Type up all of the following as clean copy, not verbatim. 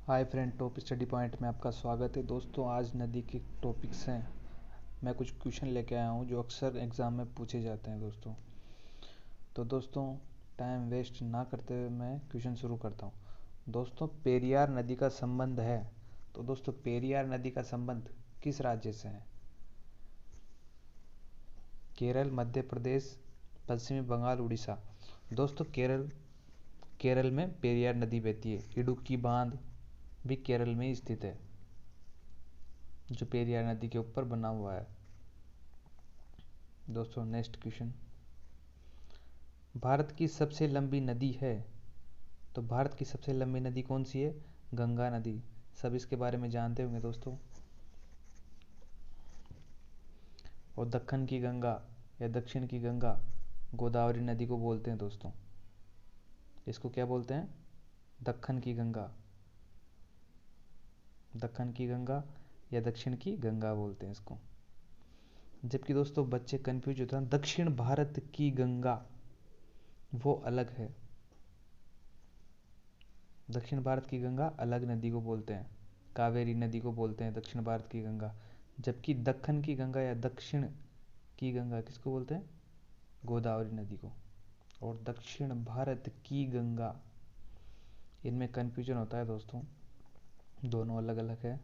Hi friend, top study point में आपका स्वागत है। दोस्तों, आज नदी के टॉपिक्स हैं। मैं कुछ क्वेश्चन लेके आया हूँ जो अक्सर एग्ज़ाम में पूछे जाते हैं दोस्तों। तो दोस्तों, टाइम वेस्ट ना करते हुए मैं क्वेश्चन शुरू करता हूँ। दोस्तों, पेरियार नदी का संबंध है। तो दोस्तों, पेरियार नदी का संबंध किस राज्य से है? केरल, मध्य प्रदेश, पश्चिमी बंगाल, उड़ीसा। दोस्तों, केरल में पेरियार नदी बहती है। इडुक्की बांध भी केरल में ही स्थित है, जो पेरियार नदी के ऊपर बना हुआ है। दोस्तों, नेक्स्ट क्वेश्चन, भारत की सबसे लंबी नदी है। तो भारत की सबसे लंबी नदी कौन सी है? गंगा नदी। सब इसके बारे में जानते होंगे दोस्तों। और दक्कन की गंगा या दक्षिण की गंगा गोदावरी नदी को बोलते हैं दोस्तों। इसको क्या बोलते हैं? दक्कन की गंगा, दक्कन की गंगा या दक्षिण की गंगा बोलते हैं इसको। जबकि दोस्तों बच्चे कंफ्यूज होते हैं, दक्षिण भारत की गंगा वो अलग है। दक्षिण भारत की गंगा अलग नदी को बोलते हैं, कावेरी नदी को बोलते हैं दक्षिण भारत की गंगा। जबकि दक्कन की गंगा या दक्षिण की गंगा किसको बोलते हैं? गोदावरी नदी को। और दक्षिण भारत की गंगा, इनमें कन्फ्यूजन होता है दोस्तों, दोनों अलग अलग है।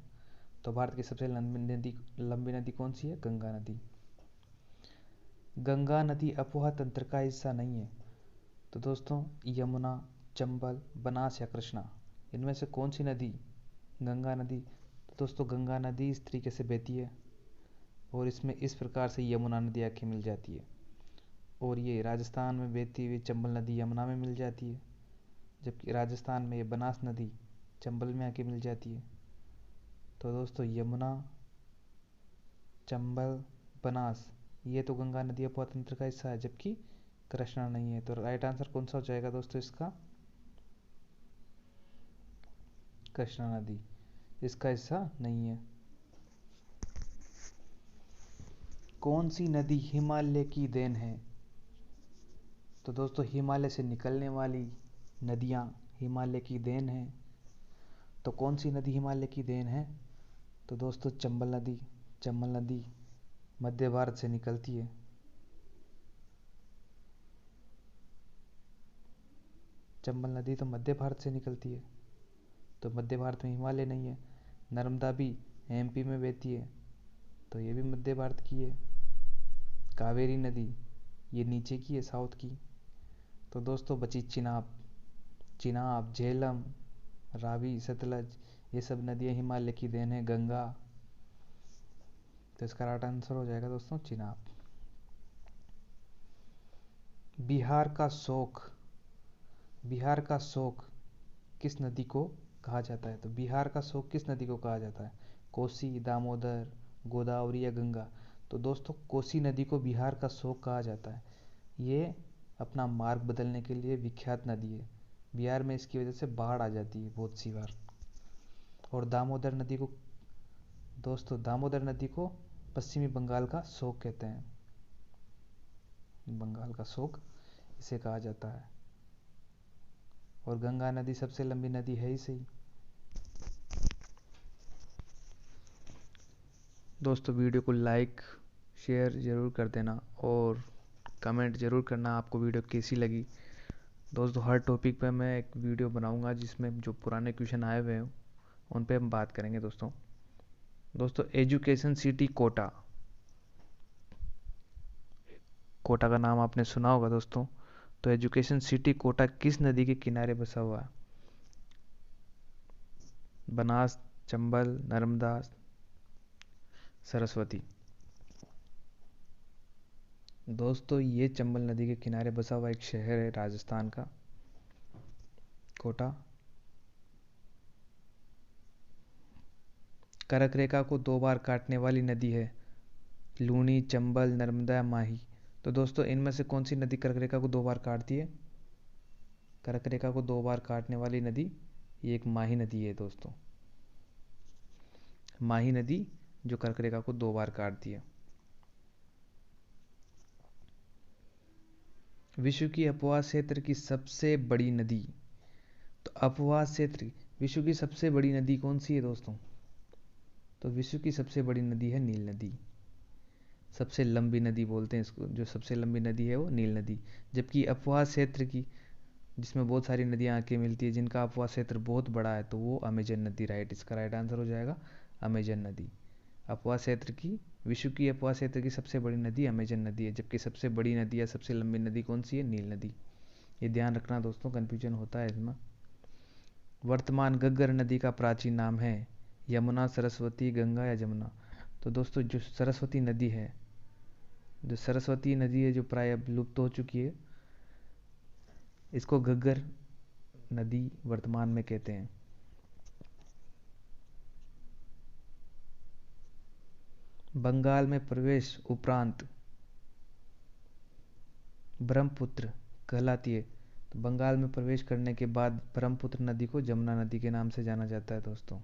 तो भारत की सबसे लंबी नदी कौन सी है? गंगा नदी। गंगा नदी अफवाह तंत्र का हिस्सा नहीं है। तो दोस्तों, यमुना, चंबल, बनास या कृष्णा, इनमें से कौन सी नदी गंगा नदी? तो दोस्तों, गंगा नदी इस तरीके से बहती है और इसमें इस प्रकार से यमुना नदी आके मिल जाती है। और ये राजस्थान में बहती हुई चंबल नदी यमुना में मिल जाती है। जबकि राजस्थान में ये बनास नदी चंबल में आके मिल जाती है। तो दोस्तों, यमुना, चंबल, बनास, ये तो गंगा नदी अफवाह तंत्र का हिस्सा है, जबकि कृष्णा नहीं है। तो राइट आंसर कौन सा हो जाएगा दोस्तों इसका? कृष्णा नदी इसका हिस्सा नहीं है। कौन सी नदी हिमालय की देन है? तो दोस्तों, हिमालय से निकलने वाली नदियां हिमालय की देन है। तो कौन सी नदी हिमालय की देन है? तो दोस्तों, चंबल नदी। चंबल नदी मध्य भारत से निकलती है। चंबल नदी तो मध्य भारत से निकलती है, तो मध्य भारत में हिमालय नहीं है। नर्मदा भी एमपी में बहती है, तो ये भी मध्य भारत की है। कावेरी नदी ये नीचे की है, साउथ की। तो दोस्तों बची चिनाब। चिनाब, झेलम, रावी, सतलज, ये सब नदियाँ हिमालय की देन है। गंगा, तो इसका राइट आंसर हो जाएगा दोस्तों चिनाब। बिहार का शोक, बिहार का शोक किस नदी को कहा जाता है? तो बिहार का शोक किस नदी को कहा जाता है? कोसी, दामोदर, गोदावरी या गंगा? तो दोस्तों, कोसी नदी को बिहार का शोक कहा जाता है। ये अपना मार्ग बदलने के लिए विख्यात नदी है। बिहार में इसकी वजह से बाढ़ आ जाती है बहुत सी बार। और दामोदर नदी को दोस्तों, दामोदर नदी को पश्चिमी बंगाल का शोक कहते हैं। बंगाल का शोक इसे कहा जाता है। और गंगा नदी सबसे लंबी नदी है ही सही। दोस्तों, वीडियो को लाइक शेयर ज़रूर कर देना और कमेंट ज़रूर करना आपको वीडियो कैसी लगी। दोस्तों, हर टॉपिक पे मैं एक वीडियो बनाऊंगा जिसमें जो पुराने क्वेश्चन आए हुए हैं उन पे हम बात करेंगे दोस्तों, एजुकेशन सिटी कोटा, कोटा का नाम आपने सुना होगा दोस्तों। तो एजुकेशन सिटी कोटा किस नदी के किनारे बसा हुआ है? बनास, चंबल, नर्मदा, सरस्वती? दोस्तों, ये चंबल नदी के किनारे बसा हुआ एक शहर है राजस्थान का, कोटा। कर्क रेखा को 2 बार काटने वाली नदी है लूनी, चंबल, नर्मदा, माही। तो दोस्तों, इनमें से कौन सी नदी कर्क रेखा को 2 बार काटती है? कर्क रेखा को 2 बार काटने वाली नदी ये एक माही नदी है दोस्तों। माही नदी जो कर्क रेखा को 2 बार काटती है। विश्व की अपवाह क्षेत्र की सबसे बड़ी नदी? तो अपवाह क्षेत्र विश्व की सबसे बड़ी नदी कौन सी है दोस्तों? तो विश्व की सबसे बड़ी नदी है नील नदी। सबसे लंबी नदी बोलते हैं इसको, जो सबसे लंबी नदी है वो नील नदी। जबकि अपवाह क्षेत्र की, जिसमें बहुत सारी नदियाँ आके मिलती है, जिनका अपवाह क्षेत्र बहुत बड़ा है, तो वो अमेजन नदी राइट, इसका राइट आंसर हो जाएगा अमेजन नदी। अपवाह क्षेत्र की, विश्व की अपवाह क्षेत्र की सबसे बड़ी नदी अमेजन नदी है, जबकि सबसे बड़ी नदी या सबसे लंबी नदी कौन सी है? नील नदी। ये ध्यान रखना दोस्तों, कन्फ्यूजन होता है इसमें। वर्तमान घग्गर नदी का प्राचीन नाम है यमुना, सरस्वती, गंगा या जमुना? तो दोस्तों जो सरस्वती नदी है, जो सरस्वती नदी है, जो प्राय अब लुप्त हो चुकी है, इसको घग्गर नदी वर्तमान में कहते हैं। बंगाल में प्रवेश उपरांत ब्रह्मपुत्र कहलाती है। तो बंगाल में प्रवेश करने के बाद ब्रह्मपुत्र नदी को जमुना नदी के नाम से जाना जाता है दोस्तों।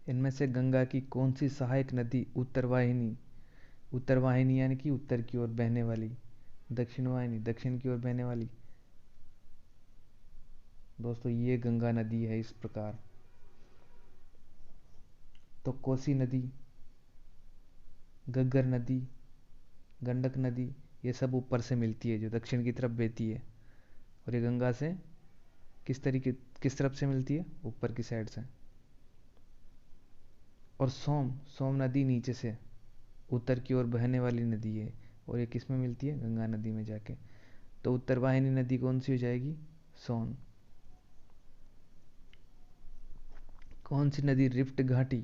इनमें से गंगा की कौन सी सहायक नदी उत्तर वाहिनी, उत्तर वाहिनी यानी कि उत्तर की ओर बहने वाली, दक्षिण वाहिनी दक्षिण की ओर बहने वाली? दोस्तों ये गंगा नदी है इस प्रकार। तो कोसी नदी, घग्गर नदी, गंडक नदी, ये सब ऊपर से मिलती है, जो दक्षिण की तरफ बहती है। और ये गंगा से किस तरफ से मिलती है? ऊपर की साइड से। और सोम नदी नीचे से उत्तर की ओर बहने वाली नदी है, और ये किस में मिलती है? गंगा नदी में जाके। तो उत्तर वाहिनी नदी कौन सी हो जाएगी? सोन। कौन सी नदी रिफ्ट घाटी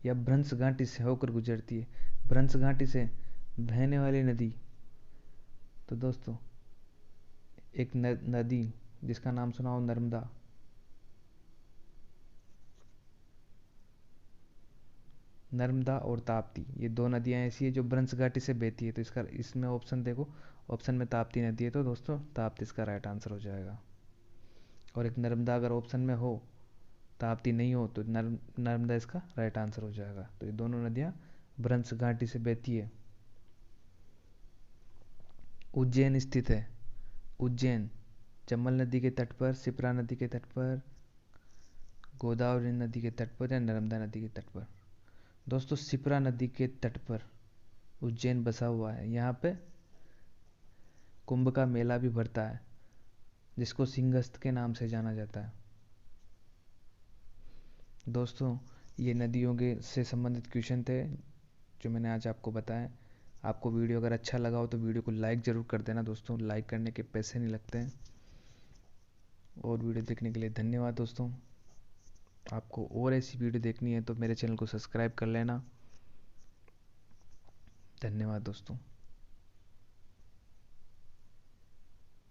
या भ्रंश घाटी से होकर गुजरती है? भ्रंश घाटी से बहने वाली नदी, तो दोस्तों एक नदी जिसका नाम सुना हो, नर्मदा। नर्मदा और ताप्ती, ये दो नदियां ऐसी है जो भ्रंश घाटी से बहती है। तो इसका, इसमें ऑप्शन देखो, ऑप्शन में ताप्ती नदी है, तो दोस्तों ताप्ती इसका राइट आंसर हो जाएगा। और एक नर्मदा अगर ऑप्शन में हो, ताप्ती नहीं हो, तो नर्मदा इसका राइट आंसर हो जाएगा। तो ये दोनों नदियां भ्रंश घाटी से बहती है। उज्जैन स्थित है। उज्जैन चंबल नदी के तट पर, शिप्रा नदी के तट पर, गोदावरी नदी के तट पर, या नर्मदा नदी के तट पर? दोस्तों शिप्रा नदी के तट पर उज्जैन बसा हुआ है। यहाँ पे कुंभ का मेला भी भरता है, जिसको सिंहस्थ के नाम से जाना जाता है। दोस्तों ये नदियों के से संबंधित क्वेश्चन थे जो मैंने आज आपको बताया। आपको वीडियो अगर अच्छा लगा हो तो वीडियो को लाइक ज़रूर कर देना दोस्तों, लाइक करने के पैसे नहीं लगते हैं। और वीडियो देखने के लिए धन्यवाद दोस्तों। आपको और ऐसी वीडियो देखनी है तो मेरे चैनल को सब्सक्राइब कर लेना। धन्यवाद दोस्तों।